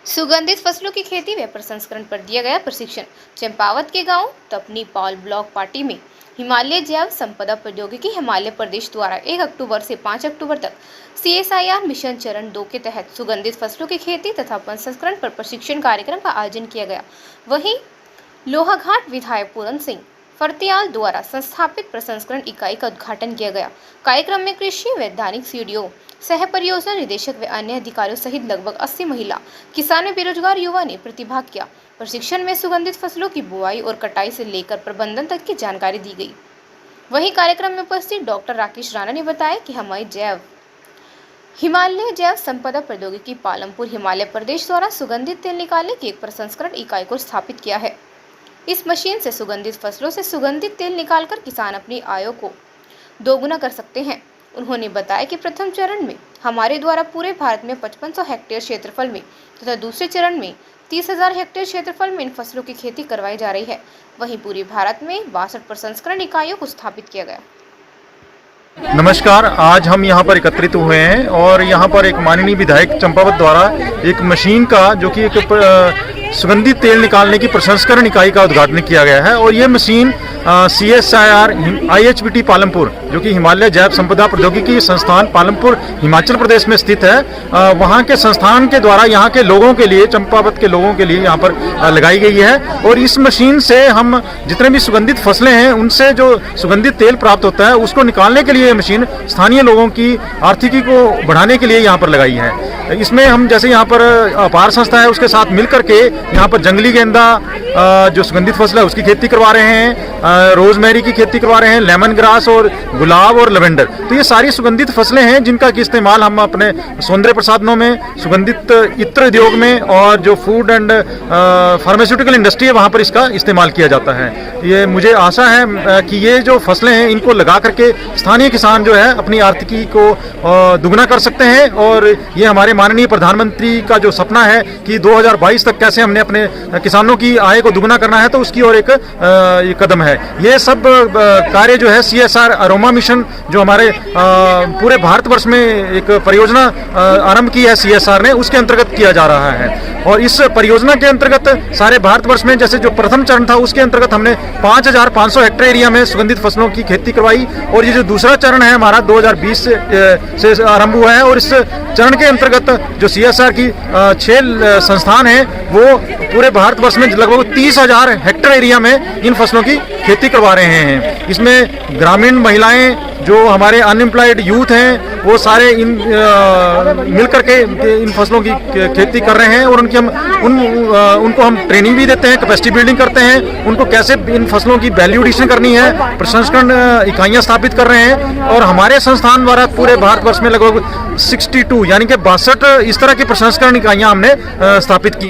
सुगंधित फसलों की खेती व प्रसंस्करण पर दिया गया प्रशिक्षण। चंपावत के गांव तपनी पाल ब्लॉक पार्टी में हिमालय जैव संपदा प्रौद्योगिकी हिमालय प्रदेश द्वारा 1 अक्टूबर से 5 अक्टूबर तक CSIR मिशन चरण 2 के तहत सुगंधित फसलों की खेती तथा प्रसंस्करण पर प्रशिक्षण कार्यक्रम का आयोजन किया गया। वहीं लोहाघाट विधायक पूरन सिंह फर्त्याल द्वारा संस्थापित प्रसंस्करण इकाई का उद्घाटन किया गया। कार्यक्रम में कृषि वैज्ञानिक CDO सह परियोजना निदेशक व अन्य अधिकारियों सहित लगभग 80 महिला किसान व बेरोजगार युवा ने प्रतिभाग किया। प्रशिक्षण में सुगंधित फसलों की बुआई और कटाई से लेकर प्रबंधन तक की जानकारी दी गई। वहीं कार्यक्रम में उपस्थित डॉक्टर राकेश राणा ने बताया कि हिमालय जैव संपदा प्रौद्योगिकी पालमपुर हिमालय प्रदेश द्वारा सुगंधित तेल निकालने की एक प्रसंस्करण इकाई को स्थापित किया है। इस मशीन से सुगंधित फसलों से सुगंधित तेल निकालकर किसान अपनी आय को दोगुना कर सकते हैं। उन्होंने बताया कि प्रथम चरण में हमारे द्वारा पूरे भारत में 5500 हेक्टेयर क्षेत्रफल में तथा दूसरे चरण में 30,000 हेक्टेयर क्षेत्रफल में इन फसलों की खेती करवाई जा रही है। वहीं पूरे भारत में 62 प्रसंस्करण इकाइयों को स्थापित किया गया। नमस्कार, आज हम यहाँ पर एकत्रित हुए हैं और यहाँ पर एक माननीय विधायक चंपावत द्वारा एक मशीन का जो कि एक सुगंधित तेल निकालने की प्रसंस्करण इकाई का उद्घाटन किया गया है। और ये मशीन CSIR IHBT पालमपुर जो कि हिमालय जैव संपदा प्रौद्योगिकी संस्थान पालमपुर हिमाचल प्रदेश में स्थित है, वहाँ के संस्थान के द्वारा यहाँ के लोगों के लिए, चंपावत के लोगों के लिए यहाँ पर लगाई गई है। और इस मशीन से हम जितने भी सुगंधित फसलें हैं उनसे जो सुगंधित तेल प्राप्त होता है उसको निकालने के लिए ये मशीन स्थानीय लोगों की आर्थिकी को बढ़ाने के लिए यहाँ पर लगाई है। इसमें हम जैसे यहाँ पर अपार संस्था है उसके साथ मिल करके यहाँ पर जंगली गेंदा जो सुगंधित फसल है उसकी खेती करवा रहे हैं, रोजमेरी की खेती करवा रहे हैं, लेमन ग्रास और गुलाब और लवेंडर। तो ये सारी सुगंधित फसलें हैं जिनका कि इस्तेमाल हम अपने सौंदर्य प्रसाधनों में, सुगंधित इत्र उद्योग में और जो फूड एंड फार्मास्यूटिकल इंडस्ट्री है वहाँ पर इसका इस्तेमाल किया जाता है। ये मुझे आशा है कि ये जो फसलें हैं इनको लगा करके स्थानीय किसान जो है अपनी आर्थिकी को दुगना कर सकते हैं। और ये हमारे माननीय प्रधानमंत्री का जो सपना है कि 2022 तक कैसे हमने अपने किसानों की आय को दुगना करना है, तो उसकी ओर एक कदम है। ये सब कार्य जो है CSR अरोमा मिशन जो हमारे पूरे भारतवर्ष में एक परियोजना आरंभ की है CSR ने, उसके अंतर्गत किया जा रहा है। और इस परियोजना के अंतर्गत सारे भारतवर्ष में जैसे जो प्रथम चरण था उसके अंतर्गत हमने 5500 हेक्टेयर एरिया में सुगंधित फसलों की खेती करवाई। और ये जो दूसरा चरण है हमारा 2020 से आरंभ हुआ है। और इस चरण के अंतर्गत जो CSR की 6 संस्थान हैं वो पूरे भारतवर्ष में लगभग 30,000 हेक्टेयर एरिया में इन फसलों की खेती करवा रहे हैं। इसमें ग्रामीण महिलाएं जो हमारे अनएम्प्लॉयड यूथ हैं वो सारे मिल करके इन फसलों की खेती कर रहे हैं। और उनको हम ट्रेनिंग भी देते हैं, कैपेसिटी बिल्डिंग करते हैं, उनको कैसे इन फसलों की वैल्यू एडिशन करनी है, प्रसंस्करण इकाइयाँ स्थापित कर रहे हैं। और हमारे संस्थान द्वारा पूरे भारतवर्ष में लगभग 62 यानी कि 62 इस तरह की प्रसंस्करण इकाइयाँ हमने स्थापित की।